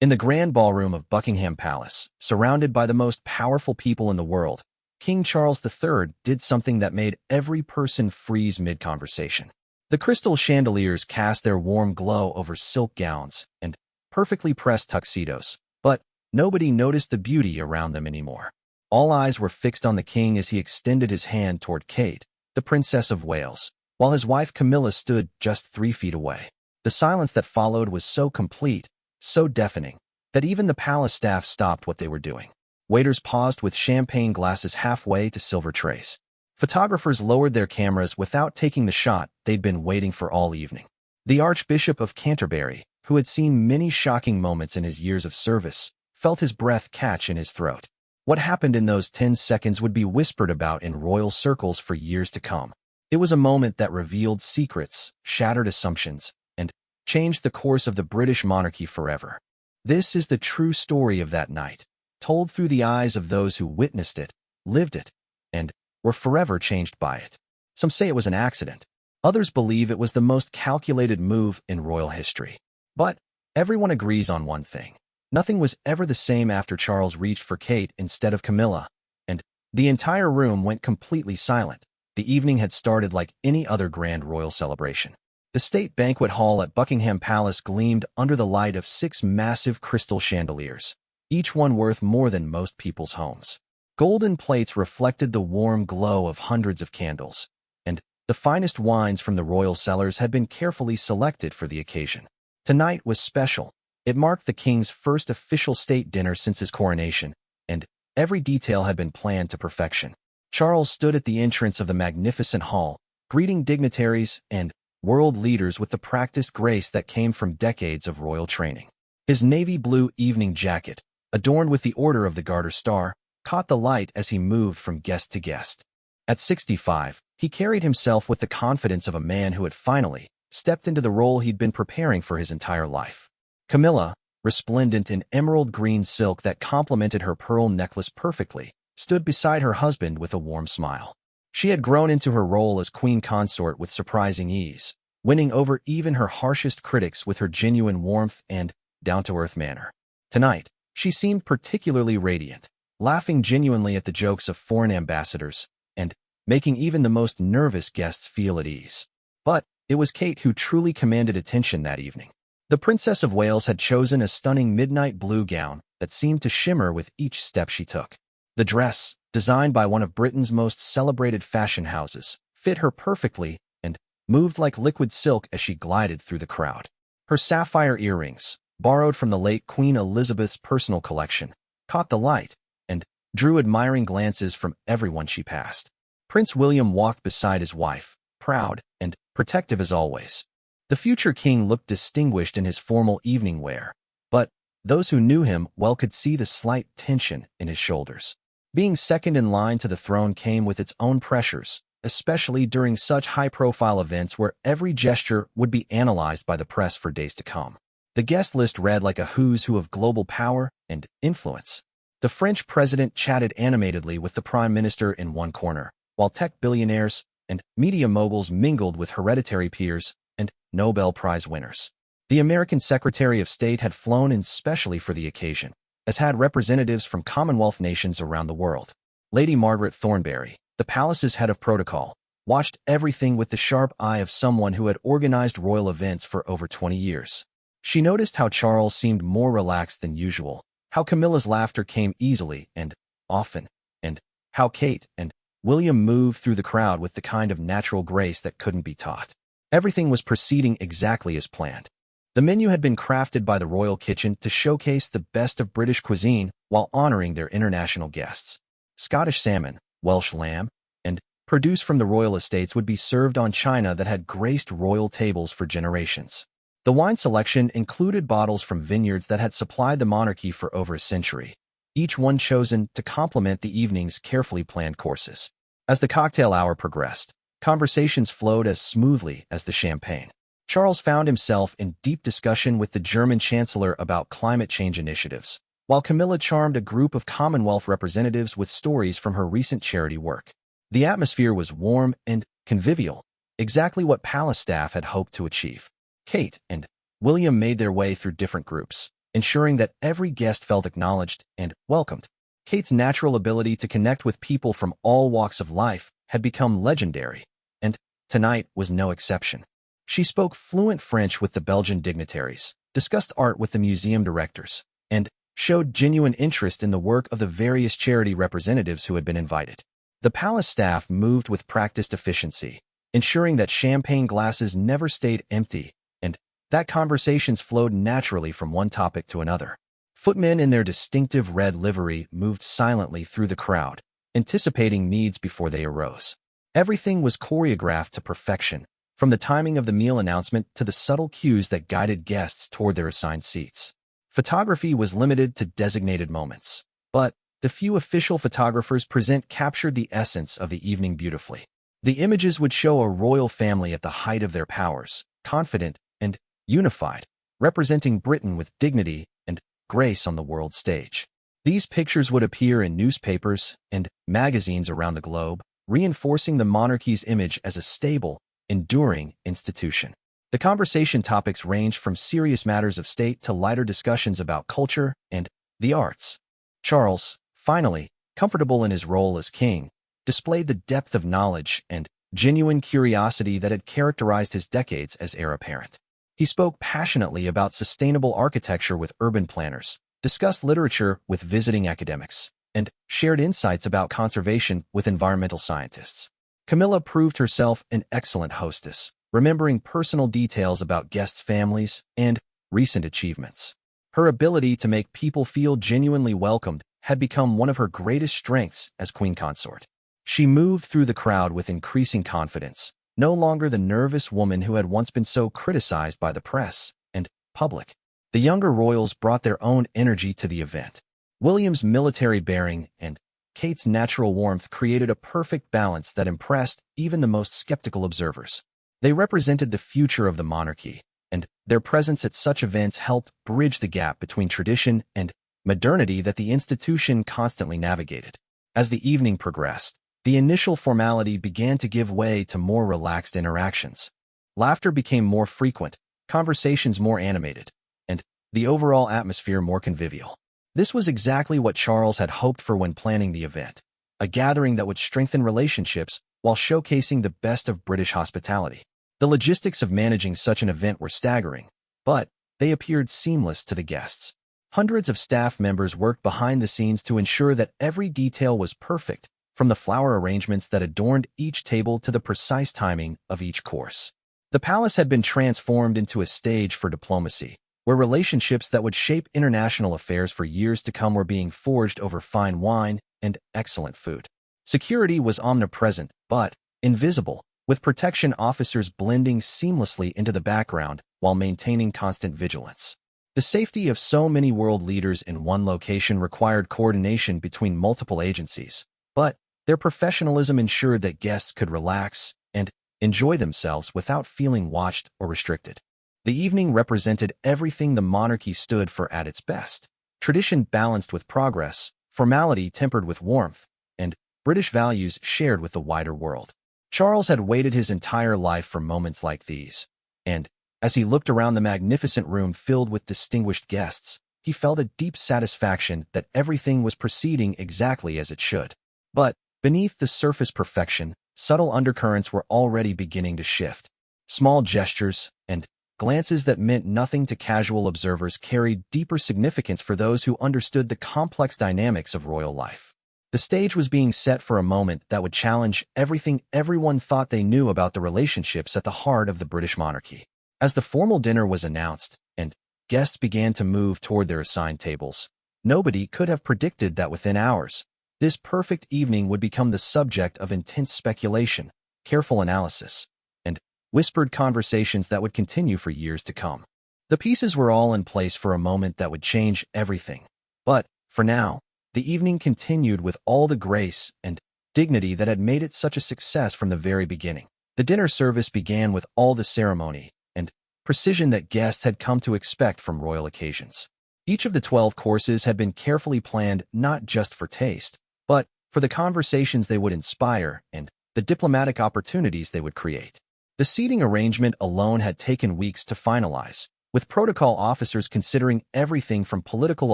In the grand ballroom of Buckingham Palace, surrounded by the most powerful people in the world, King Charles III did something that made every person freeze mid-conversation. The crystal chandeliers cast their warm glow over silk gowns and perfectly pressed tuxedos, but nobody noticed the beauty around them anymore. All eyes were fixed on the king as he extended his hand toward Kate, the Princess of Wales, while his wife Camilla stood just 3 feet away. The silence that followed was so complete, so deafening, that even the palace staff stopped what they were doing. Waiters paused with champagne glasses halfway to silver trays. Photographers lowered their cameras without taking the shot they'd been waiting for all evening. The Archbishop of Canterbury, who had seen many shocking moments in his years of service, felt his breath catch in his throat. What happened in those 10 seconds would be whispered about in royal circles for years to come. It was a moment that revealed secrets, shattered assumptions, and changed the course of the British monarchy forever. This is the true story of that night, told through the eyes of those who witnessed it, lived it, and were forever changed by it. Some say it was an accident. Others believe it was the most calculated move in royal history. But everyone agrees on one thing. Nothing was ever the same after Charles reached for Kate instead of Camilla, and the entire room went completely silent. The evening had started like any other grand royal celebration. The state banquet hall at Buckingham Palace gleamed under the light of 6 massive crystal chandeliers, each one worth more than most people's homes. Golden plates reflected the warm glow of hundreds of candles, and the finest wines from the royal cellars had been carefully selected for the occasion. Tonight was special. It marked the king's first official state dinner since his coronation, and every detail had been planned to perfection. Charles stood at the entrance of the magnificent hall, greeting dignitaries and world leaders with the practiced grace that came from decades of royal training. His navy blue evening jacket, adorned with the Order of the Garter Star, caught the light as he moved from guest to guest. At 65, he carried himself with the confidence of a man who had finally stepped into the role he'd been preparing for his entire life. Camilla, resplendent in emerald green silk that complemented her pearl necklace perfectly, stood beside her husband with a warm smile. She had grown into her role as queen consort with surprising ease, winning over even her harshest critics with her genuine warmth and down-to-earth manner. Tonight, she seemed particularly radiant, laughing genuinely at the jokes of foreign ambassadors and making even the most nervous guests feel at ease. But it was Kate who truly commanded attention that evening. The Princess of Wales had chosen a stunning midnight blue gown that seemed to shimmer with each step she took. The dress, designed by one of Britain's most celebrated fashion houses, fit her perfectly and moved like liquid silk as she glided through the crowd. Her sapphire earrings, borrowed from the late Queen Elizabeth's personal collection, caught the light and drew admiring glances from everyone she passed. Prince William walked beside his wife, proud and protective as always. The future king looked distinguished in his formal evening wear, but those who knew him well could see the slight tension in his shoulders. Being second in line to the throne came with its own pressures, especially during such high-profile events where every gesture would be analyzed by the press for days to come. The guest list read like a who's who of global power and influence. The French president chatted animatedly with the prime minister in one corner, while tech billionaires and media moguls mingled with hereditary peers and Nobel Prize winners. The American Secretary of State had flown in specially for the occasion, as had representatives from Commonwealth nations around the world. Lady Margaret Thornberry, the palace's head of protocol, watched everything with the sharp eye of someone who had organized royal events for over 20 years. She noticed how Charles seemed more relaxed than usual, how Camilla's laughter came easily and often, and how Kate and William moved through the crowd with the kind of natural grace that couldn't be taught. Everything was proceeding exactly as planned. The menu had been crafted by the royal kitchen to showcase the best of British cuisine while honoring their international guests. Scottish salmon, Welsh lamb, and produce from the royal estates would be served on china that had graced royal tables for generations. The wine selection included bottles from vineyards that had supplied the monarchy for over a century, each one chosen to complement the evening's carefully planned courses. As the cocktail hour progressed, conversations flowed as smoothly as the champagne. Charles found himself in deep discussion with the German chancellor about climate change initiatives, while Camilla charmed a group of Commonwealth representatives with stories from her recent charity work. The atmosphere was warm and convivial, exactly what palace staff had hoped to achieve. Kate and William made their way through different groups, ensuring that every guest felt acknowledged and welcomed. Kate's natural ability to connect with people from all walks of life had become legendary, and tonight was no exception. She spoke fluent French with the Belgian dignitaries, discussed art with the museum directors, and showed genuine interest in the work of the various charity representatives who had been invited. The palace staff moved with practiced efficiency, ensuring that champagne glasses never stayed empty and that conversations flowed naturally from one topic to another. Footmen in their distinctive red livery moved silently through the crowd, anticipating needs before they arose. Everything was choreographed to perfection, from the timing of the meal announcement to the subtle cues that guided guests toward their assigned seats. Photography was limited to designated moments, but the few official photographers present captured the essence of the evening beautifully. The images would show a royal family at the height of their powers, confident and unified, representing Britain with dignity and grace on the world stage. These pictures would appear in newspapers and magazines around the globe, reinforcing the monarchy's image as a stable, enduring institution. The conversation topics ranged from serious matters of state to lighter discussions about culture and the arts. Charles, finally, comfortable in his role as king, displayed the depth of knowledge and genuine curiosity that had characterized his decades as heir apparent. He spoke passionately about sustainable architecture with urban planners, discussed literature with visiting academics, and shared insights about conservation with environmental scientists. Camilla proved herself an excellent hostess, remembering personal details about guests' families and recent achievements. Her ability to make people feel genuinely welcomed had become one of her greatest strengths as queen consort. She moved through the crowd with increasing confidence, no longer the nervous woman who had once been so criticized by the press and public. The younger royals brought their own energy to the event. William's military bearing and Kate's natural warmth created a perfect balance that impressed even the most skeptical observers. They represented the future of the monarchy, and their presence at such events helped bridge the gap between tradition and modernity that the institution constantly navigated. As the evening progressed, the initial formality began to give way to more relaxed interactions. Laughter became more frequent, conversations more animated, and the overall atmosphere more convivial. This was exactly what Charles had hoped for when planning the event, a gathering that would strengthen relationships while showcasing the best of British hospitality. The logistics of managing such an event were staggering, but they appeared seamless to the guests. Hundreds of staff members worked behind the scenes to ensure that every detail was perfect, from the flower arrangements that adorned each table to the precise timing of each course. The palace had been transformed into a stage for diplomacy, where relationships that would shape international affairs for years to come were being forged over fine wine and excellent food. Security was omnipresent, but invisible, with protection officers blending seamlessly into the background while maintaining constant vigilance. The safety of so many world leaders in one location required coordination between multiple agencies, but their professionalism ensured that guests could relax and enjoy themselves without feeling watched or restricted. The evening represented everything the monarchy stood for at its best: tradition balanced with progress, formality tempered with warmth, and British values shared with the wider world. Charles had waited his entire life for moments like these, and as he looked around the magnificent room filled with distinguished guests, he felt a deep satisfaction that everything was proceeding exactly as it should. But beneath the surface perfection, subtle undercurrents were already beginning to shift. Small gestures and glances that meant nothing to casual observers carried deeper significance for those who understood the complex dynamics of royal life. The stage was being set for a moment that would challenge everything everyone thought they knew about the relationships at the heart of the British monarchy. As the formal dinner was announced and guests began to move toward their assigned tables, nobody could have predicted that within hours, this perfect evening would become the subject of intense speculation, careful analysis, and whispered conversations that would continue for years to come. The pieces were all in place for a moment that would change everything. But, for now, the evening continued with all the grace and dignity that had made it such a success from the very beginning. The dinner service began with all the ceremony and precision that guests had come to expect from royal occasions. Each of the 12 courses had been carefully planned not just for taste, but for the conversations they would inspire and the diplomatic opportunities they would create. The seating arrangement alone had taken weeks to finalize, with protocol officers considering everything from political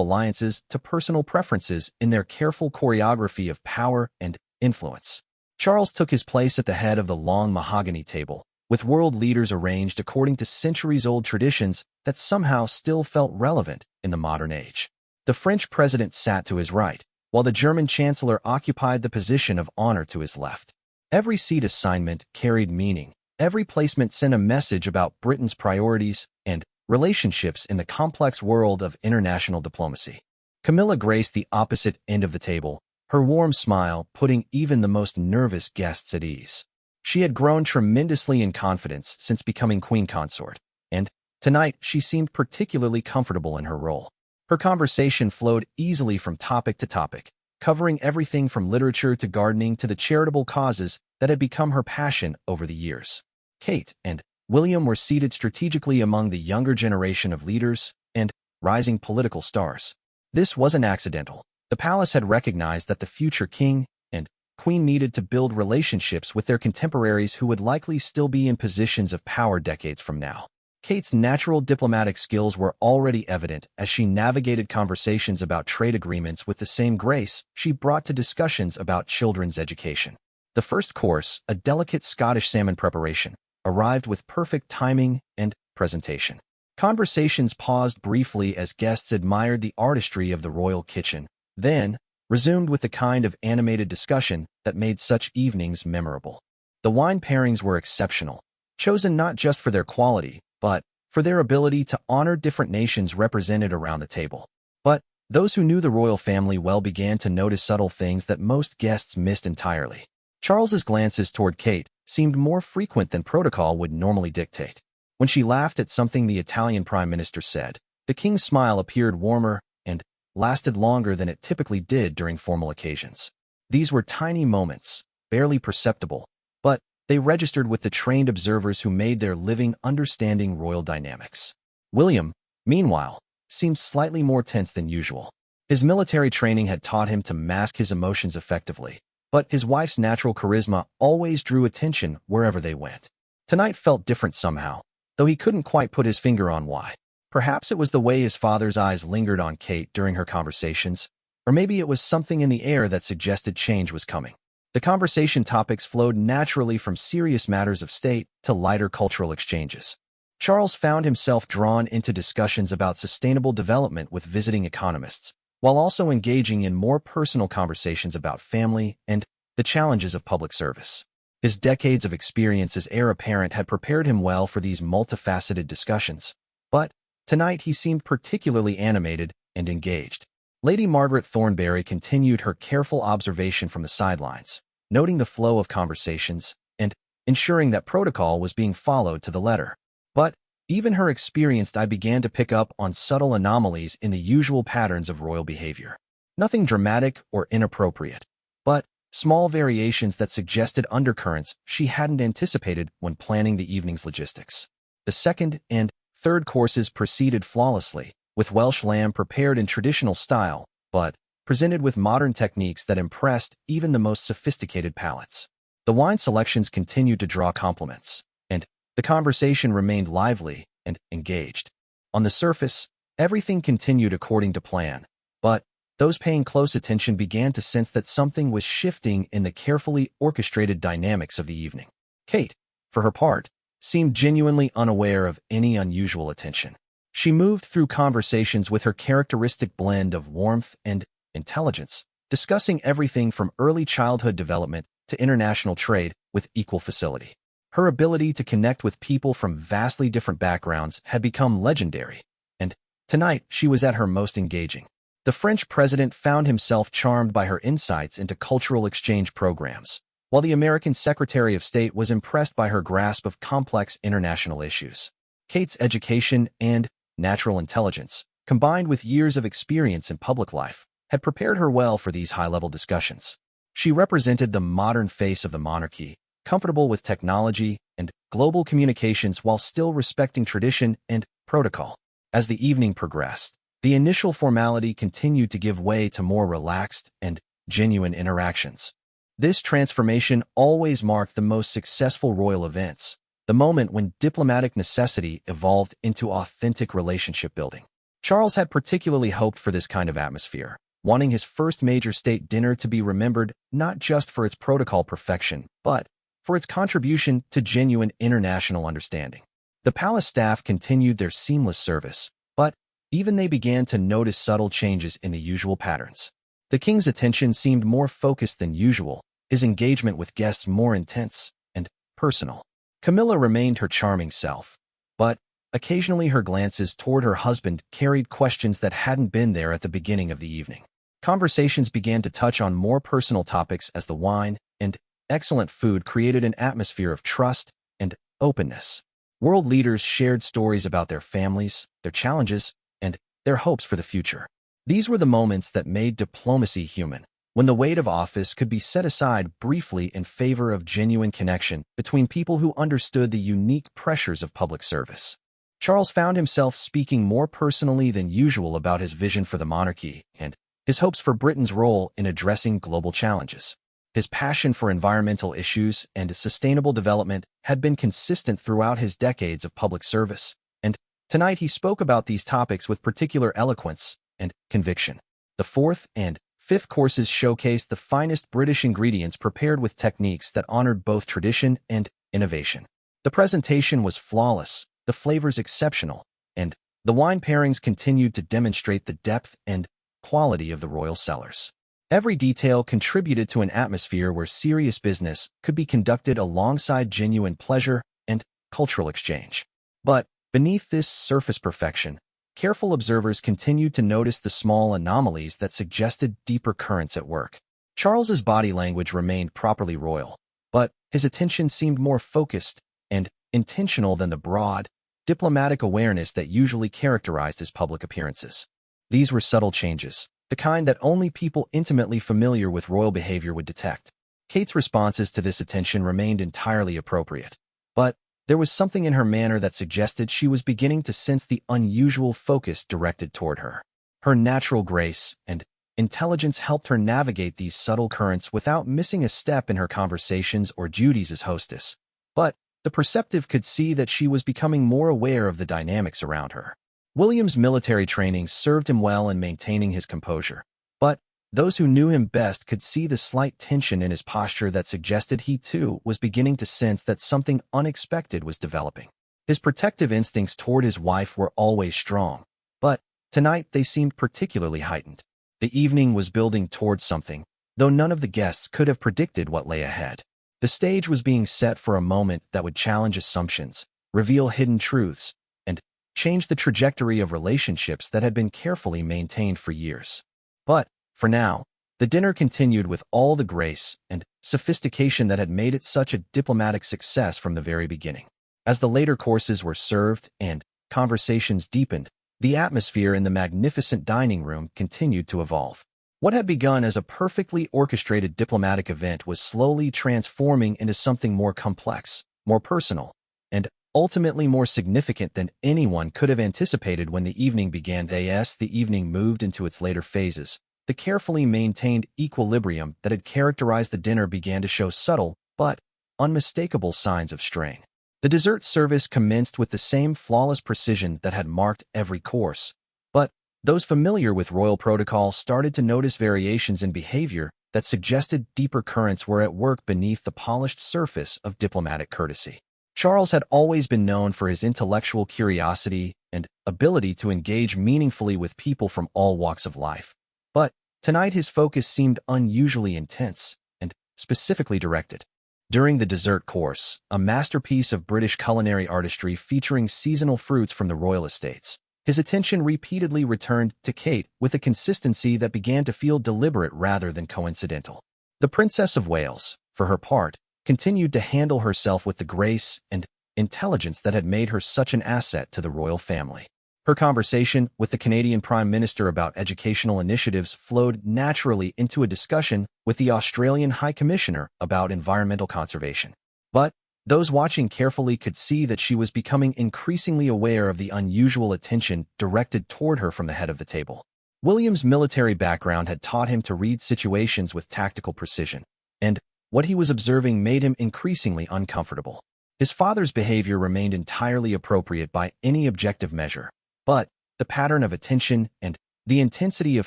alliances to personal preferences in their careful choreography of power and influence. Charles took his place at the head of the long mahogany table, with world leaders arranged according to centuries-old traditions that somehow still felt relevant in the modern age. The French president sat to his right, while the German chancellor occupied the position of honor to his left. Every seat assignment carried meaning. Every placement sent a message about Britain's priorities and relationships in the complex world of international diplomacy. Camilla graced the opposite end of the table, her warm smile putting even the most nervous guests at ease. She had grown tremendously in confidence since becoming queen consort, and tonight she seemed particularly comfortable in her role. Her conversation flowed easily from topic to topic, covering everything from literature to gardening to the charitable causes that had become her passion over the years. Kate and William were seated strategically among the younger generation of leaders and rising political stars. This wasn't accidental. The palace had recognized that the future king and queen needed to build relationships with their contemporaries who would likely still be in positions of power decades from now. Kate's natural diplomatic skills were already evident as she navigated conversations about trade agreements with the same grace she brought to discussions about children's education. The first course, a delicate Scottish salmon preparation, arrived with perfect timing and presentation. Conversations paused briefly as guests admired the artistry of the royal kitchen, then resumed with the kind of animated discussion that made such evenings memorable. The wine pairings were exceptional, chosen not just for their quality, but for their ability to honor different nations represented around the table. But those who knew the royal family well began to notice subtle things that most guests missed entirely. Charles's glances toward Kate seemed more frequent than protocol would normally dictate. When she laughed at something the Italian prime minister said, the king's smile appeared warmer and lasted longer than it typically did during formal occasions. These were tiny moments, barely perceptible, but they registered with the trained observers who made their living understanding royal dynamics. William, meanwhile, seemed slightly more tense than usual. His military training had taught him to mask his emotions effectively, but his wife's natural charisma always drew attention wherever they went. Tonight felt different somehow, though he couldn't quite put his finger on why. Perhaps it was the way his father's eyes lingered on Kate during her conversations, or maybe it was something in the air that suggested change was coming. The conversation topics flowed naturally from serious matters of state to lighter cultural exchanges. Charles found himself drawn into discussions about sustainable development with visiting economists, while also engaging in more personal conversations about family and the challenges of public service. His decades of experience as heir apparent had prepared him well for these multifaceted discussions, but tonight he seemed particularly animated and engaged. Lady Margaret Thornberry continued her careful observation from the sidelines, noting the flow of conversations and ensuring that protocol was being followed to the letter. But even her experienced eye began to pick up on subtle anomalies in the usual patterns of royal behavior. Nothing dramatic or inappropriate, but small variations that suggested undercurrents she hadn't anticipated when planning the evening's logistics. The second and third courses proceeded flawlessly, with Welsh lamb prepared in traditional style, but presented with modern techniques that impressed even the most sophisticated palates. The wine selections continued to draw compliments, and the conversation remained lively and engaged. On the surface, everything continued according to plan, but those paying close attention began to sense that something was shifting in the carefully orchestrated dynamics of the evening. Kate, for her part, seemed genuinely unaware of any unusual attention. She moved through conversations with her characteristic blend of warmth and intelligence, discussing everything from early childhood development to international trade with equal facility. Her ability to connect with people from vastly different backgrounds had become legendary, and tonight she was at her most engaging. The French president found himself charmed by her insights into cultural exchange programs, while the American Secretary of State was impressed by her grasp of complex international issues. Kate's education and natural intelligence, combined with years of experience in public life, had prepared her well for these high-level discussions. She represented the modern face of the monarchy, comfortable with technology and global communications while still respecting tradition and protocol. As the evening progressed, the initial formality continued to give way to more relaxed and genuine interactions. This transformation always marked the most successful royal events, the moment when diplomatic necessity evolved into authentic relationship building. Charles had particularly hoped for this kind of atmosphere, wanting his first major state dinner to be remembered not just for its protocol perfection, but for its contribution to genuine international understanding. The palace staff continued their seamless service, but even they began to notice subtle changes in the usual patterns. The king's attention seemed more focused than usual, his engagement with guests more intense and personal. Camilla remained her charming self, but occasionally her glances toward her husband carried questions that hadn't been there at the beginning of the evening. Conversations began to touch on more personal topics as the wine and excellent food created an atmosphere of trust and openness. World leaders shared stories about their families, their challenges, and their hopes for the future. These were the moments that made diplomacy human, when the weight of office could be set aside briefly in favor of genuine connection between people who understood the unique pressures of public service. Charles found himself speaking more personally than usual about his vision for the monarchy and his hopes for Britain's role in addressing global challenges. His passion for environmental issues and sustainable development had been consistent throughout his decades of public service, and tonight he spoke about these topics with particular eloquence and conviction. The fourth and fifth courses showcased the finest British ingredients prepared with techniques that honored both tradition and innovation. The presentation was flawless, the flavors exceptional, and the wine pairings continued to demonstrate the depth and quality of the royal cellars. Every detail contributed to an atmosphere where serious business could be conducted alongside genuine pleasure and cultural exchange. But beneath this surface perfection, careful observers continued to notice the small anomalies that suggested deeper currents at work. Charles's body language remained properly royal, but his attention seemed more focused and intentional than the broad, diplomatic awareness that usually characterized his public appearances. These were subtle changes, the kind that only people intimately familiar with royal behavior would detect. Kate's responses to this attention remained entirely appropriate, but there was something in her manner that suggested she was beginning to sense the unusual focus directed toward her. Her natural grace and intelligence helped her navigate these subtle currents without missing a step in her conversations or duties as hostess. But the perceptive could see that she was becoming more aware of the dynamics around her. William's military training served him well in maintaining his composure, but those who knew him best could see the slight tension in his posture that suggested he, too, was beginning to sense that something unexpected was developing. His protective instincts toward his wife were always strong, but tonight they seemed particularly heightened. The evening was building towards something, though none of the guests could have predicted what lay ahead. The stage was being set for a moment that would challenge assumptions, reveal hidden truths, and change the trajectory of relationships that had been carefully maintained for years. But, for now, the dinner continued with all the grace and sophistication that had made it such a diplomatic success from the very beginning. As the later courses were served and conversations deepened, the atmosphere in the magnificent dining room continued to evolve. What had begun as a perfectly orchestrated diplomatic event was slowly transforming into something more complex, more personal, and ultimately more significant than anyone could have anticipated when the evening began. As the evening moved into its later phases, the carefully maintained equilibrium that had characterized the dinner began to show subtle but unmistakable signs of strain. The dessert service commenced with the same flawless precision that had marked every course, but those familiar with royal protocol started to notice variations in behavior that suggested deeper currents were at work beneath the polished surface of diplomatic courtesy. Charles had always been known for his intellectual curiosity and ability to engage meaningfully with people from all walks of life. But tonight his focus seemed unusually intense and specifically directed. During the dessert course, a masterpiece of British culinary artistry featuring seasonal fruits from the royal estates, his attention repeatedly returned to Kate with a consistency that began to feel deliberate rather than coincidental. The Princess of Wales, for her part, continued to handle herself with the grace and intelligence that had made her such an asset to the royal family. Her conversation with the Canadian Prime Minister about educational initiatives flowed naturally into a discussion with the Australian High Commissioner about environmental conservation. But those watching carefully could see that she was becoming increasingly aware of the unusual attention directed toward her from the head of the table. William's military background had taught him to read situations with tactical precision, and what he was observing made him increasingly uncomfortable. His father's behavior remained entirely appropriate by any objective measure, but the pattern of attention and the intensity of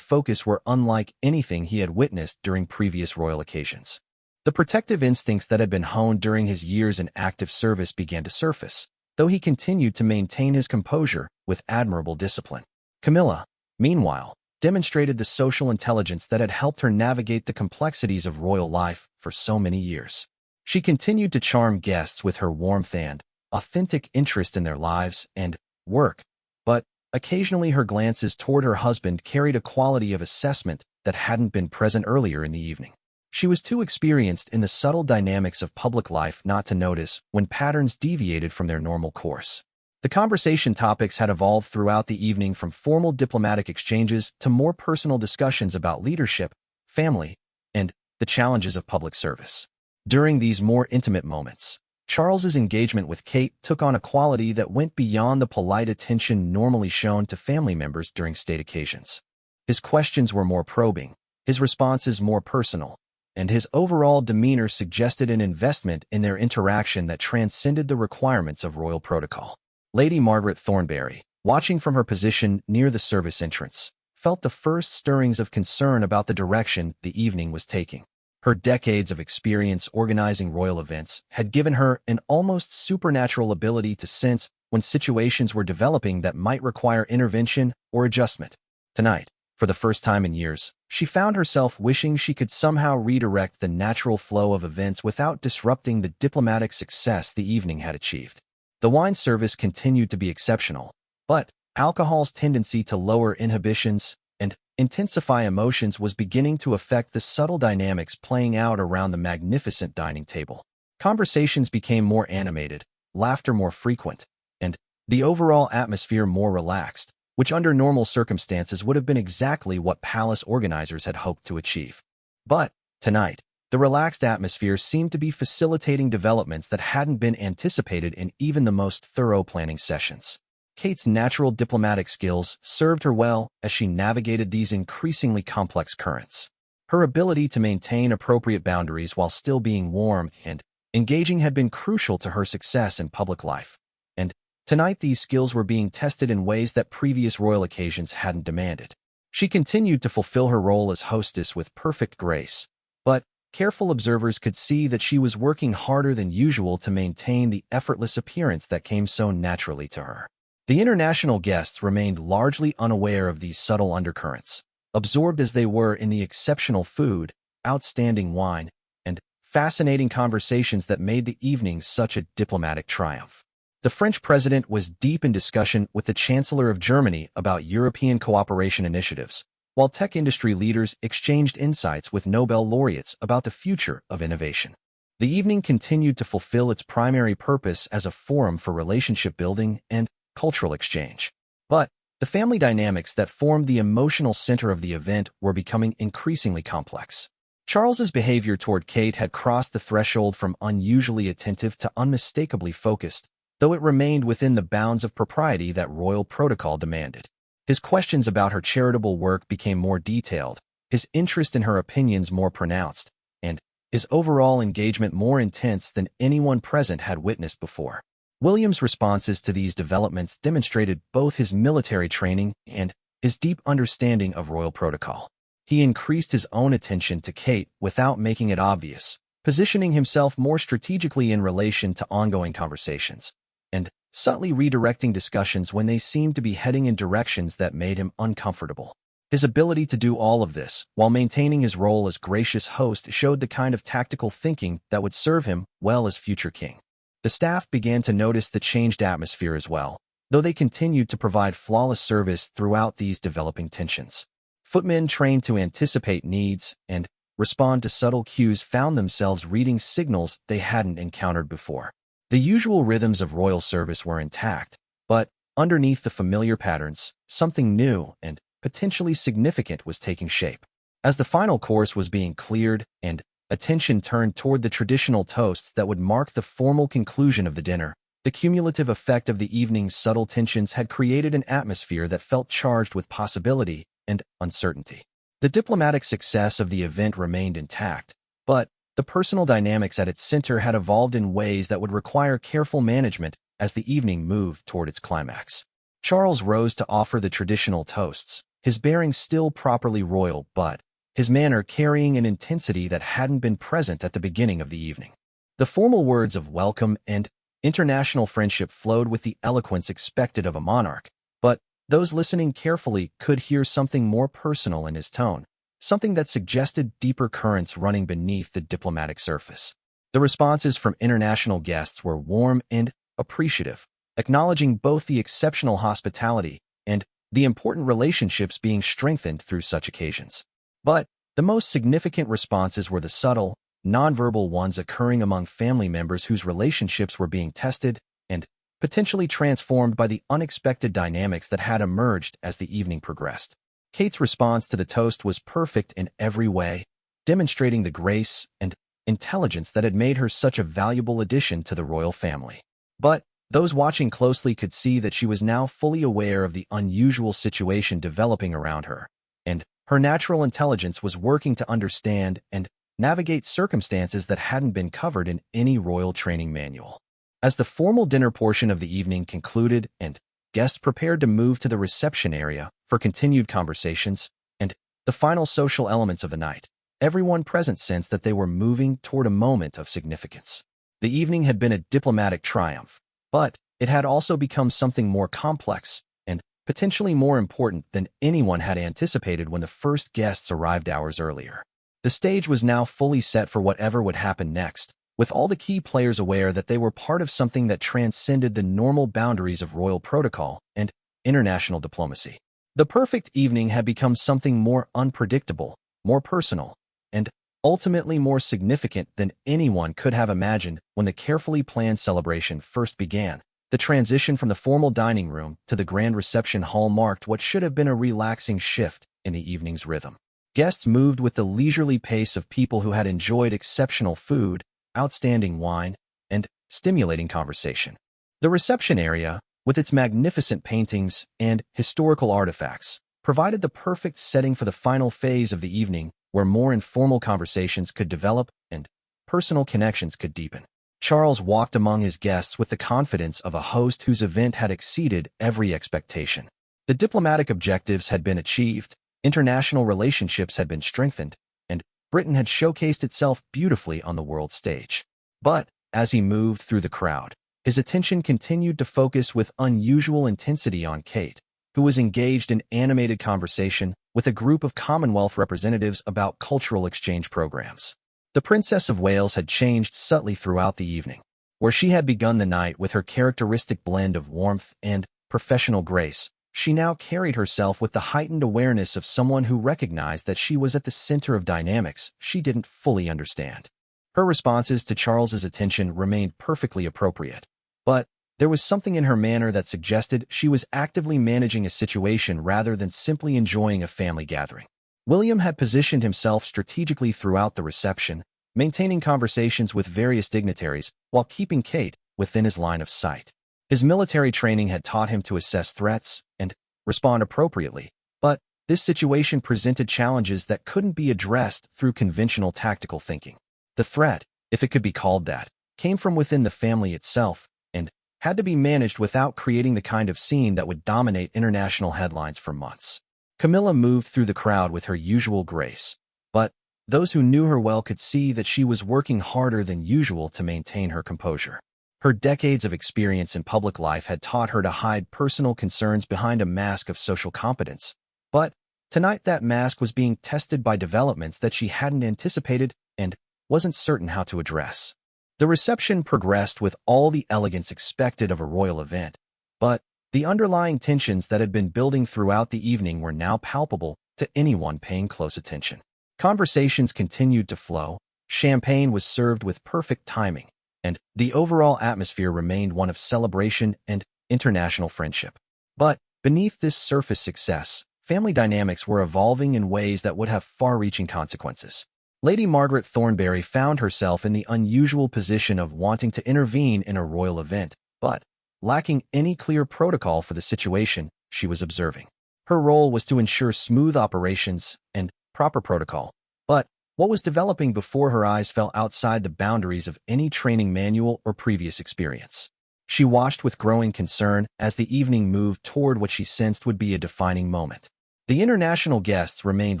focus were unlike anything he had witnessed during previous royal occasions. The protective instincts that had been honed during his years in active service began to surface, though he continued to maintain his composure with admirable discipline. Camilla, meanwhile, demonstrated the social intelligence that had helped her navigate the complexities of royal life for so many years. She continued to charm guests with her warmth and authentic interest in their lives and work, but occasionally her glances toward her husband carried a quality of assessment that hadn't been present earlier in the evening. She was too experienced in the subtle dynamics of public life not to notice when patterns deviated from their normal course. The conversation topics had evolved throughout the evening from formal diplomatic exchanges to more personal discussions about leadership, family, and the challenges of public service. During these more intimate moments, Charles's engagement with Kate took on a quality that went beyond the polite attention normally shown to family members during state occasions. His questions were more probing, his responses more personal, and his overall demeanor suggested an investment in their interaction that transcended the requirements of royal protocol. Lady Margaret Thornberry, watching from her position near the service entrance, felt the first stirrings of concern about the direction the evening was taking. Her decades of experience organizing royal events had given her an almost supernatural ability to sense when situations were developing that might require intervention or adjustment. Tonight, for the first time in years, she found herself wishing she could somehow redirect the natural flow of events without disrupting the diplomatic success the evening had achieved. The wine service continued to be exceptional, but alcohol's tendency to lower inhibitions and intensify emotions was beginning to affect the subtle dynamics playing out around the magnificent dining table. Conversations became more animated, laughter more frequent, and the overall atmosphere more relaxed, which under normal circumstances would have been exactly what palace organizers had hoped to achieve. But, tonight, the relaxed atmosphere seemed to be facilitating developments that hadn't been anticipated in even the most thorough planning sessions. Kate's natural diplomatic skills served her well as she navigated these increasingly complex currents. Her ability to maintain appropriate boundaries while still being warm and engaging had been crucial to her success in public life. And tonight these skills were being tested in ways that previous royal occasions hadn't demanded. She continued to fulfill her role as hostess with perfect grace, but careful observers could see that she was working harder than usual to maintain the effortless appearance that came so naturally to her. The international guests remained largely unaware of these subtle undercurrents, absorbed as they were in the exceptional food, outstanding wine, and fascinating conversations that made the evening such a diplomatic triumph. The French president was deep in discussion with the Chancellor of Germany about European cooperation initiatives, while tech industry leaders exchanged insights with Nobel laureates about the future of innovation. The evening continued to fulfill its primary purpose as a forum for relationship building and cultural exchange. But the family dynamics that formed the emotional center of the event were becoming increasingly complex. Charles's behavior toward Kate had crossed the threshold from unusually attentive to unmistakably focused, though it remained within the bounds of propriety that royal protocol demanded. His questions about her charitable work became more detailed, his interest in her opinions more pronounced, and his overall engagement more intense than anyone present had witnessed before. William's responses to these developments demonstrated both his military training and his deep understanding of royal protocol. He increased his own attention to Kate without making it obvious, positioning himself more strategically in relation to ongoing conversations, and subtly redirecting discussions when they seemed to be heading in directions that made him uncomfortable. His ability to do all of this while maintaining his role as gracious host showed the kind of tactical thinking that would serve him well as future king. The staff began to notice the changed atmosphere as well, though they continued to provide flawless service throughout these developing tensions. Footmen trained to anticipate needs and respond to subtle cues found themselves reading signals they hadn't encountered before. The usual rhythms of royal service were intact, but underneath the familiar patterns, something new and potentially significant was taking shape. As the final course was being cleared and attention turned toward the traditional toasts that would mark the formal conclusion of the dinner, the cumulative effect of the evening's subtle tensions had created an atmosphere that felt charged with possibility and uncertainty. The diplomatic success of the event remained intact, but the personal dynamics at its center had evolved in ways that would require careful management as the evening moved toward its climax. Charles rose to offer the traditional toasts, his bearing still properly royal but his manner carrying an intensity that hadn't been present at the beginning of the evening. The formal words of welcome and international friendship flowed with the eloquence expected of a monarch, but those listening carefully could hear something more personal in his tone, something that suggested deeper currents running beneath the diplomatic surface. The responses from international guests were warm and appreciative, acknowledging both the exceptional hospitality and the important relationships being strengthened through such occasions. But the most significant responses were the subtle, nonverbal ones occurring among family members whose relationships were being tested and potentially transformed by the unexpected dynamics that had emerged as the evening progressed. Kate's response to the toast was perfect in every way, demonstrating the grace and intelligence that had made her such a valuable addition to the royal family. But those watching closely could see that she was now fully aware of the unusual situation developing around her, and her natural intelligence was working to understand and navigate circumstances that hadn't been covered in any royal training manual. As the formal dinner portion of the evening concluded and guests prepared to move to the reception area for continued conversations and the final social elements of the night, everyone present sensed that they were moving toward a moment of significance. The evening had been a diplomatic triumph, but it had also become something more complex and potentially more important than anyone had anticipated when the first guests arrived hours earlier. The stage was now fully set for whatever would happen next, with all the key players aware that they were part of something that transcended the normal boundaries of royal protocol and international diplomacy. The perfect evening had become something more unpredictable, more personal, and ultimately more significant than anyone could have imagined when the carefully planned celebration first began. The transition from the formal dining room to the grand reception hall marked what should have been a relaxing shift in the evening's rhythm. Guests moved with the leisurely pace of people who had enjoyed exceptional food, outstanding wine, and stimulating conversation. The reception area, with its magnificent paintings and historical artifacts, provided the perfect setting for the final phase of the evening, where more informal conversations could develop and personal connections could deepen. Charles walked among his guests with the confidence of a host whose event had exceeded every expectation. The diplomatic objectives had been achieved, international relationships had been strengthened, and Britain had showcased itself beautifully on the world stage. But as he moved through the crowd, his attention continued to focus with unusual intensity on Kate, who was engaged in animated conversation with a group of Commonwealth representatives about cultural exchange programs. The Princess of Wales had changed subtly throughout the evening. Where she had begun the night with her characteristic blend of warmth and professional grace, she now carried herself with the heightened awareness of someone who recognized that she was at the center of dynamics she didn't fully understand. Her responses to Charles's attention remained perfectly appropriate, but there was something in her manner that suggested she was actively managing a situation rather than simply enjoying a family gathering. William had positioned himself strategically throughout the reception, maintaining conversations with various dignitaries while keeping Kate within his line of sight. His military training had taught him to assess threats and respond appropriately, but this situation presented challenges that couldn't be addressed through conventional tactical thinking. The threat, if it could be called that, came from within the family itself and had to be managed without creating the kind of scene that would dominate international headlines for months. Camilla moved through the crowd with her usual grace, but those who knew her well could see that she was working harder than usual to maintain her composure. Her decades of experience in public life had taught her to hide personal concerns behind a mask of social competence, but tonight that mask was being tested by developments that she hadn't anticipated and wasn't certain how to address. The reception progressed with all the elegance expected of a royal event, but the underlying tensions that had been building throughout the evening were now palpable to anyone paying close attention. Conversations continued to flow, champagne was served with perfect timing, and the overall atmosphere remained one of celebration and international friendship. But beneath this surface success, family dynamics were evolving in ways that would have far-reaching consequences. Lady Margaret Thornberry found herself in the unusual position of wanting to intervene in a royal event, but lacking any clear protocol for the situation she was observing. Her role was to ensure smooth operations and proper protocol, but What was developing before her eyes fell outside the boundaries of any training manual or previous experience. She watched with growing concern as the evening moved toward what she sensed would be a defining moment. The international guests remained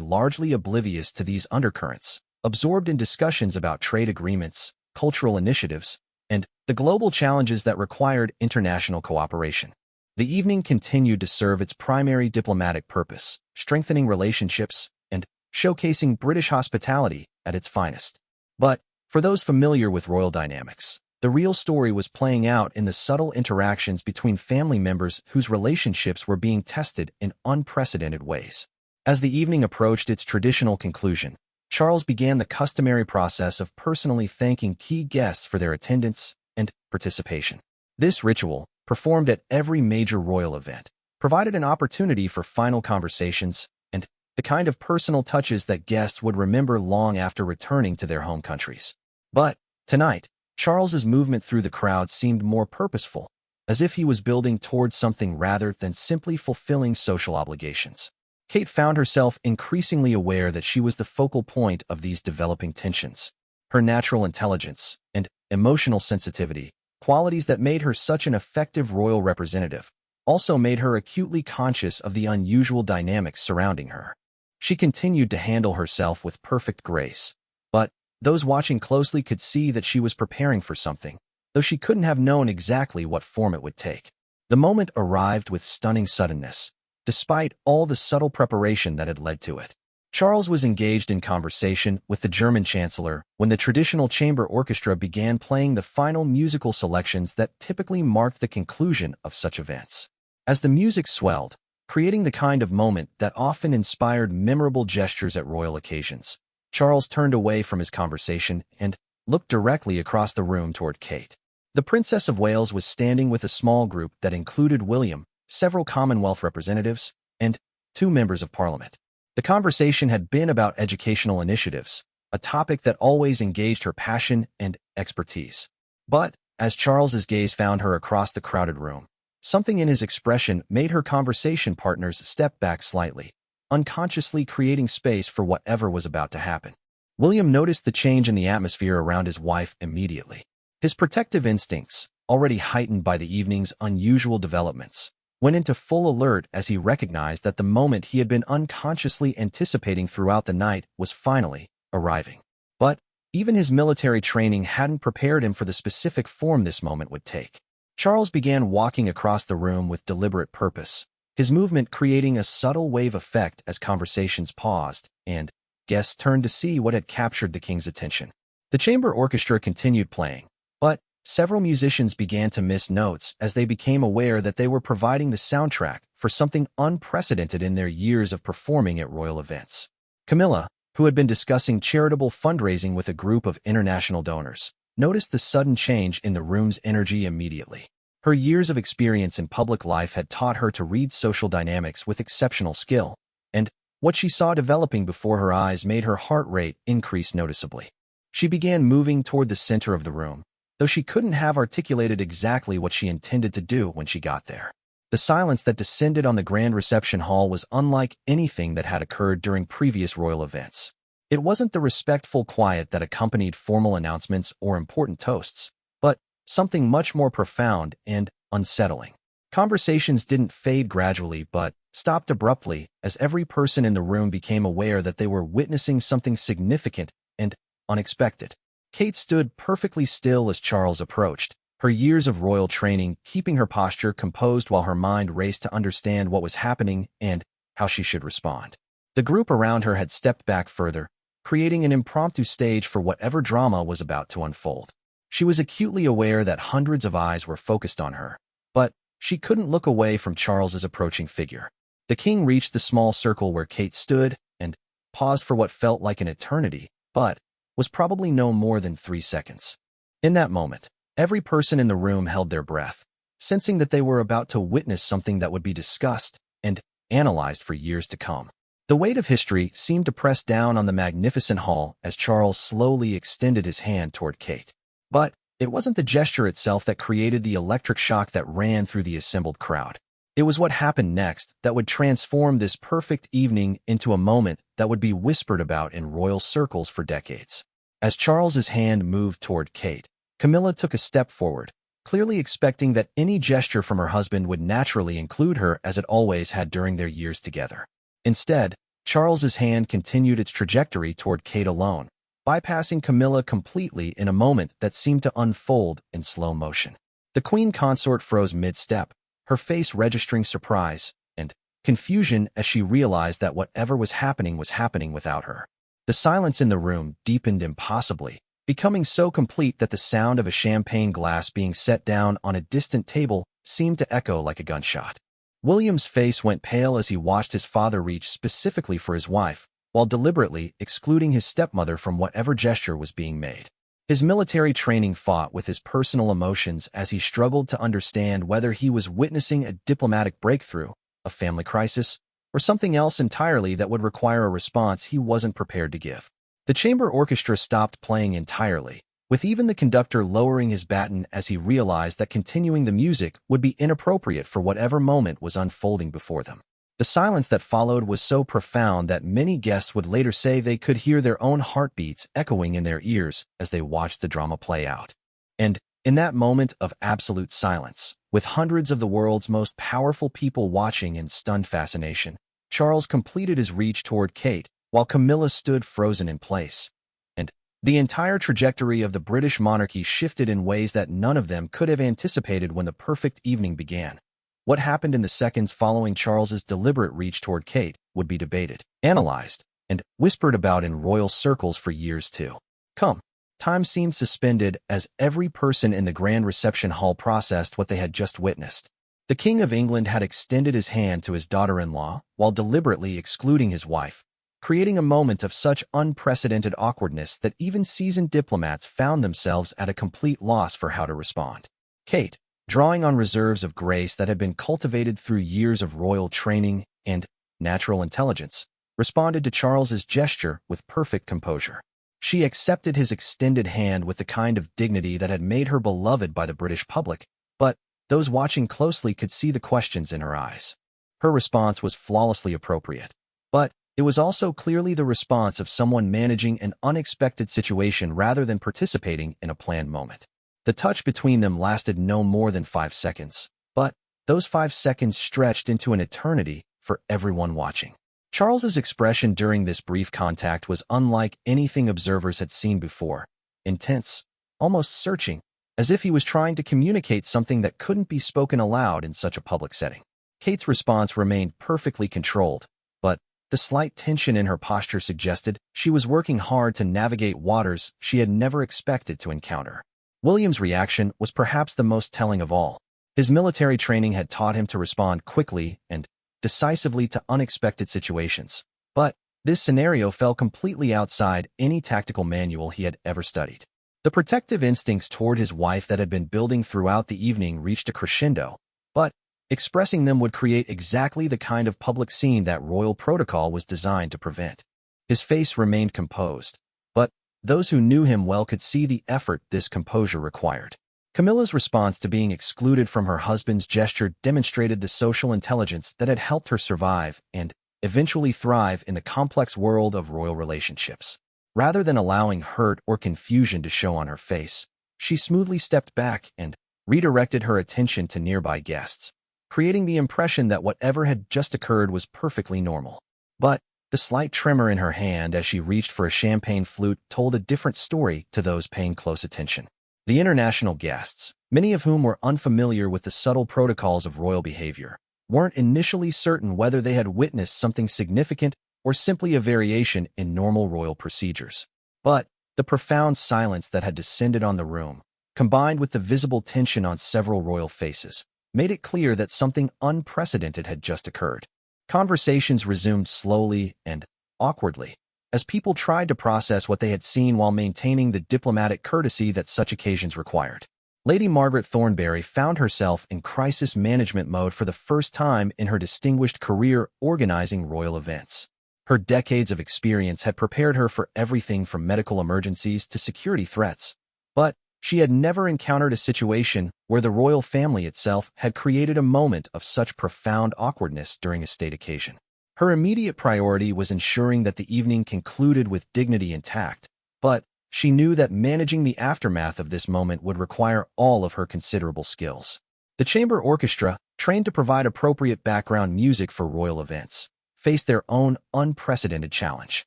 largely oblivious to these undercurrents, absorbed in discussions about trade agreements, cultural initiatives, and the global challenges that required international cooperation. The evening continued to serve its primary diplomatic purpose, strengthening relationships and showcasing British hospitality at its finest. But, for those familiar with royal dynamics, the real story was playing out in the subtle interactions between family members whose relationships were being tested in unprecedented ways. As the evening approached its traditional conclusion, Charles began the customary process of personally thanking key guests for their attendance and participation. This ritual, performed at every major royal event, provided an opportunity for final conversations and the kind of personal touches that guests would remember long after returning to their home countries. But, tonight, Charles's movement through the crowd seemed more purposeful, as if he was building towards something rather than simply fulfilling social obligations. Kate found herself increasingly aware that she was the focal point of these developing tensions. Her natural intelligence and emotional sensitivity, qualities that made her such an effective royal representative, also made her acutely conscious of the unusual dynamics surrounding her. She continued to handle herself with perfect grace, but those watching closely could see that she was preparing for something, though she couldn't have known exactly what form it would take. The moment arrived with stunning suddenness, despite all the subtle preparation that had led to it. Charles was engaged in conversation with the German Chancellor when the traditional chamber orchestra began playing the final musical selections that typically marked the conclusion of such events. As the music swelled, creating the kind of moment that often inspired memorable gestures at royal occasions, Charles turned away from his conversation and looked directly across the room toward Kate. The Princess of Wales was standing with a small group that included William, several Commonwealth representatives, and 2 members of Parliament. The conversation had been about educational initiatives, a topic that always engaged her passion and expertise. But, as Charles's gaze found her across the crowded room, something in his expression made her conversation partners step back slightly, unconsciously creating space for whatever was about to happen. William noticed the change in the atmosphere around his wife immediately. His protective instincts, already heightened by the evening's unusual developments, went into full alert as he recognized that the moment he had been unconsciously anticipating throughout the night was finally arriving. But even his military training hadn't prepared him for the specific form this moment would take. Charles began walking across the room with deliberate purpose, his movement creating a subtle wave effect as conversations paused and guests turned to see what had captured the king's attention. The chamber orchestra continued playing, but several musicians began to miss notes as they became aware that they were providing the soundtrack for something unprecedented in their years of performing at royal events. Camilla, who had been discussing charitable fundraising with a group of international donors, noticed the sudden change in the room's energy immediately. Her years of experience in public life had taught her to read social dynamics with exceptional skill, and what she saw developing before her eyes made her heart rate increase noticeably. She began moving toward the center of the room, though she couldn't have articulated exactly what she intended to do when she got there. The silence that descended on the grand reception hall was unlike anything that had occurred during previous royal events. It wasn't the respectful quiet that accompanied formal announcements or important toasts, but something much more profound and unsettling. Conversations didn't fade gradually but stopped abruptly as every person in the room became aware that they were witnessing something significant and unexpected. Kate stood perfectly still as Charles approached, her years of royal training keeping her posture composed while her mind raced to understand what was happening and how she should respond. The group around her had stepped back further, creating an impromptu stage for whatever drama was about to unfold. She was acutely aware that hundreds of eyes were focused on her, but she couldn't look away from Charles's approaching figure. The king reached the small circle where Kate stood and paused for what felt like an eternity, but was probably no more than 3 seconds. In that moment, every person in the room held their breath, sensing that they were about to witness something that would be discussed and analyzed for years to come. The weight of history seemed to press down on the magnificent hall as Charles slowly extended his hand toward Kate. But it wasn't the gesture itself that created the electric shock that ran through the assembled crowd. It was what happened next that would transform this perfect evening into a moment that would be whispered about in royal circles for decades. As Charles's hand moved toward Kate, Camilla took a step forward, clearly expecting that any gesture from her husband would naturally include her as it always had during their years together. Instead, Charles's hand continued its trajectory toward Kate alone, bypassing Camilla completely in a moment that seemed to unfold in slow motion. The queen consort froze mid-step, her face registering surprise and confusion as she realized that whatever was happening without her. The silence in the room deepened impossibly, becoming so complete that the sound of a champagne glass being set down on a distant table seemed to echo like a gunshot. William's face went pale as he watched his father reach specifically for his wife, while deliberately excluding his stepmother from whatever gesture was being made. His military training fought with his personal emotions as he struggled to understand whether he was witnessing a diplomatic breakthrough, a family crisis, or something else entirely that would require a response he wasn't prepared to give. The chamber orchestra stopped playing entirely, with even the conductor lowering his baton as he realized that continuing the music would be inappropriate for whatever moment was unfolding before them. The silence that followed was so profound that many guests would later say they could hear their own heartbeats echoing in their ears as they watched the drama play out. And in that moment of absolute silence, with hundreds of the world's most powerful people watching in stunned fascination, Charles completed his reach toward Kate, while Camilla stood frozen in place. And the entire trajectory of the British monarchy shifted in ways that none of them could have anticipated when the perfect evening began. What happened in the seconds following Charles's deliberate reach toward Kate would be debated, analyzed, and whispered about in royal circles for years to come. Time seemed suspended as every person in the grand reception hall processed what they had just witnessed. The King of England had extended his hand to his daughter-in-law while deliberately excluding his wife, creating a moment of such unprecedented awkwardness that even seasoned diplomats found themselves at a complete loss for how to respond. Kate, drawing on reserves of grace that had been cultivated through years of royal training and natural intelligence, responded to Charles's gesture with perfect composure. She accepted his extended hand with the kind of dignity that had made her beloved by the British public, but those watching closely could see the questions in her eyes. Her response was flawlessly appropriate, but it was also clearly the response of someone managing an unexpected situation rather than participating in a planned moment. The touch between them lasted no more than 5 seconds, but those 5 seconds stretched into an eternity for everyone watching. Charles's expression during this brief contact was unlike anything observers had seen before, intense, almost searching, as if he was trying to communicate something that couldn't be spoken aloud in such a public setting. Kate's response remained perfectly controlled, but the slight tension in her posture suggested she was working hard to navigate waters she had never expected to encounter. William's reaction was perhaps the most telling of all. His military training had taught him to respond quickly and decisively to unexpected situations, but this scenario fell completely outside any tactical manual he had ever studied. The protective instincts toward his wife that had been building throughout the evening reached a crescendo, but expressing them would create exactly the kind of public scene that royal protocol was designed to prevent. His face remained composed, but those who knew him well could see the effort this composure required. Camilla's response to being excluded from her husband's gesture demonstrated the social intelligence that had helped her survive and eventually thrive in the complex world of royal relationships. Rather than allowing hurt or confusion to show on her face, she smoothly stepped back and redirected her attention to nearby guests, creating the impression that whatever had just occurred was perfectly normal. But the slight tremor in her hand as she reached for a champagne flute told a different story to those paying close attention. The international guests, many of whom were unfamiliar with the subtle protocols of royal behavior, weren't initially certain whether they had witnessed something significant or simply a variation in normal royal procedures. But the profound silence that had descended on the room, combined with the visible tension on several royal faces, made it clear that something unprecedented had just occurred. Conversations resumed slowly and awkwardly, as people tried to process what they had seen while maintaining the diplomatic courtesy that such occasions required. Lady Margaret Thornberry found herself in crisis management mode for the first time in her distinguished career organizing royal events. Her decades of experience had prepared her for everything from medical emergencies to security threats, but She had never encountered a situation where the royal family itself had created a moment of such profound awkwardness during a state occasion. Her immediate priority was ensuring that the evening concluded with dignity intact, but she knew that managing the aftermath of this moment would require all of her considerable skills. The chamber orchestra, trained to provide appropriate background music for royal events, faced their own unprecedented challenge.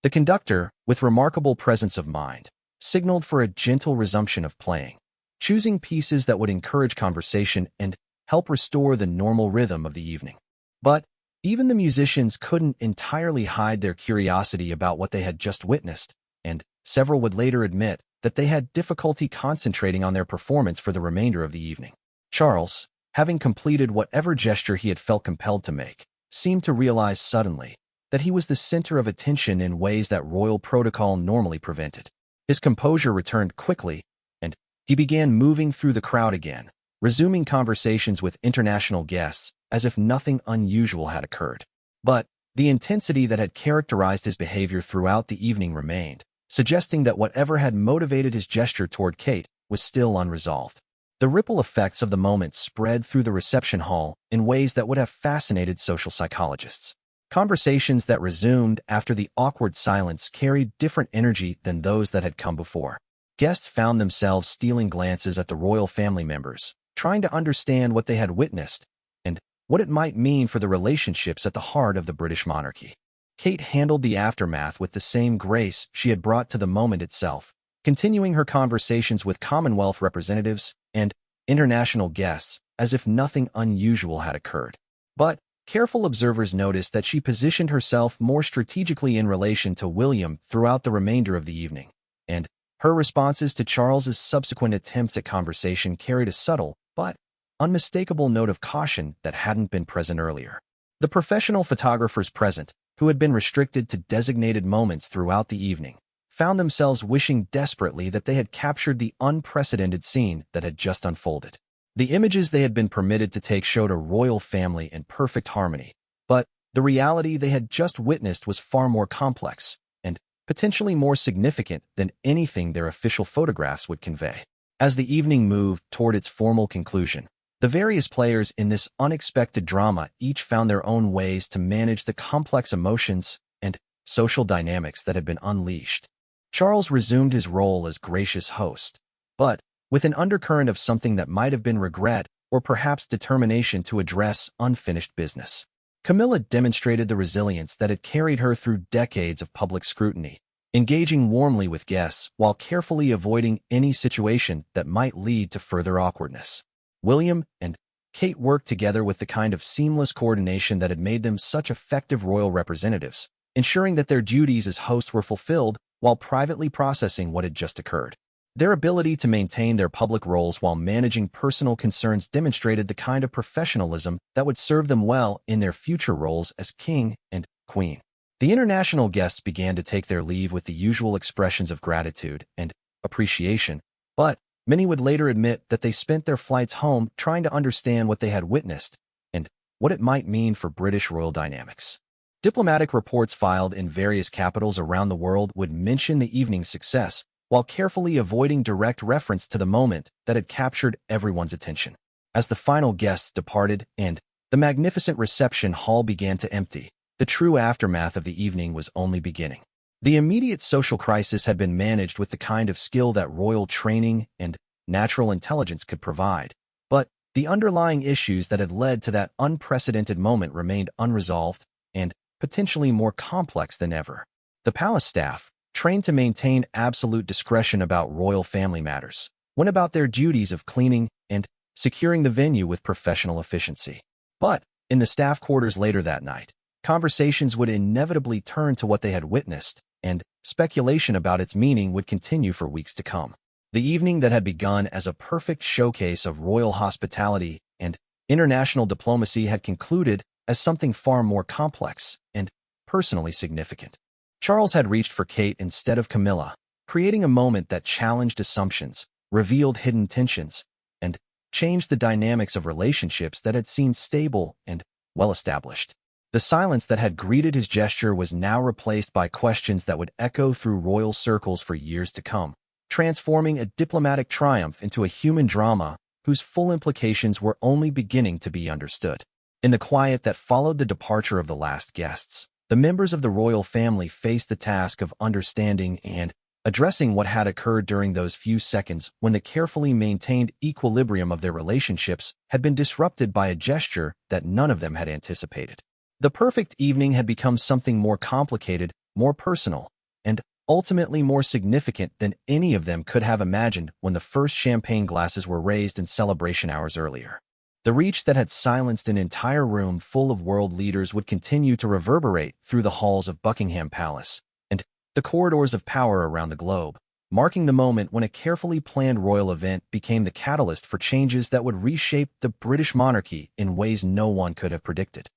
The conductor, with remarkable presence of mind, signaled for a gentle resumption of playing, choosing pieces that would encourage conversation and help restore the normal rhythm of the evening. But even the musicians couldn't entirely hide their curiosity about what they had just witnessed, and several would later admit that they had difficulty concentrating on their performance for the remainder of the evening. Charles, having completed whatever gesture he had felt compelled to make, seemed to realize suddenly that he was the center of attention in ways that royal protocol normally prevented. His composure returned quickly, and he began moving through the crowd again, resuming conversations with international guests as if nothing unusual had occurred. But the intensity that had characterized his behavior throughout the evening remained, suggesting that whatever had motivated his gesture toward Kate was still unresolved. The ripple effects of the moment spread through the reception hall in ways that would have fascinated social psychologists. Conversations that resumed after the awkward silence carried different energy than those that had come before. Guests found themselves stealing glances at the royal family members, trying to understand what they had witnessed and what it might mean for the relationships at the heart of the British monarchy. Kate handled the aftermath with the same grace she had brought to the moment itself, continuing her conversations with Commonwealth representatives and international guests as if nothing unusual had occurred. But careful observers noticed that she positioned herself more strategically in relation to William throughout the remainder of the evening, and her responses to Charles's subsequent attempts at conversation carried a subtle but unmistakable note of caution that hadn't been present earlier. The professional photographers present, who had been restricted to designated moments throughout the evening, found themselves wishing desperately that they had captured the unprecedented scene that had just unfolded. The images they had been permitted to take showed a royal family in perfect harmony, but the reality they had just witnessed was far more complex and potentially more significant than anything their official photographs would convey. As the evening moved toward its formal conclusion, the various players in this unexpected drama each found their own ways to manage the complex emotions and social dynamics that had been unleashed. Charles resumed his role as gracious host, but with an undercurrent of something that might have been regret or perhaps determination to address unfinished business. Camilla demonstrated the resilience that had carried her through decades of public scrutiny, engaging warmly with guests while carefully avoiding any situation that might lead to further awkwardness. William and Kate worked together with the kind of seamless coordination that had made them such effective royal representatives, ensuring that their duties as hosts were fulfilled while privately processing what had just occurred. Their ability to maintain their public roles while managing personal concerns demonstrated the kind of professionalism that would serve them well in their future roles as king and queen. The international guests began to take their leave with the usual expressions of gratitude and appreciation, but many would later admit that they spent their flights home trying to understand what they had witnessed and what it might mean for British royal dynamics. Diplomatic reports filed in various capitals around the world would mention the evening's success, while carefully avoiding direct reference to the moment that had captured everyone's attention. As the final guests departed and the magnificent reception hall began to empty, the true aftermath of the evening was only beginning. The immediate social crisis had been managed with the kind of skill that royal training and natural intelligence could provide, but the underlying issues that had led to that unprecedented moment remained unresolved and potentially more complex than ever. The palace staff, trained to maintain absolute discretion about royal family matters, went about their duties of cleaning and securing the venue with professional efficiency. But in the staff quarters later that night, conversations would inevitably turn to what they had witnessed, and speculation about its meaning would continue for weeks to come. The evening that had begun as a perfect showcase of royal hospitality and international diplomacy had concluded as something far more complex and personally significant. Charles had reached for Kate instead of Camilla, creating a moment that challenged assumptions, revealed hidden tensions, and changed the dynamics of relationships that had seemed stable and well-established. The silence that had greeted his gesture was now replaced by questions that would echo through royal circles for years to come, transforming a diplomatic triumph into a human drama whose full implications were only beginning to be understood. In the quiet that followed the departure of the last guests, the members of the royal family faced the task of understanding and addressing what had occurred during those few seconds when the carefully maintained equilibrium of their relationships had been disrupted by a gesture that none of them had anticipated. The perfect evening had become something more complicated, more personal, and ultimately more significant than any of them could have imagined when the first champagne glasses were raised in celebration hours earlier. The reach that had silenced an entire room full of world leaders would continue to reverberate through the halls of Buckingham Palace and the corridors of power around the globe, marking the moment when a carefully planned royal event became the catalyst for changes that would reshape the British monarchy in ways no one could have predicted.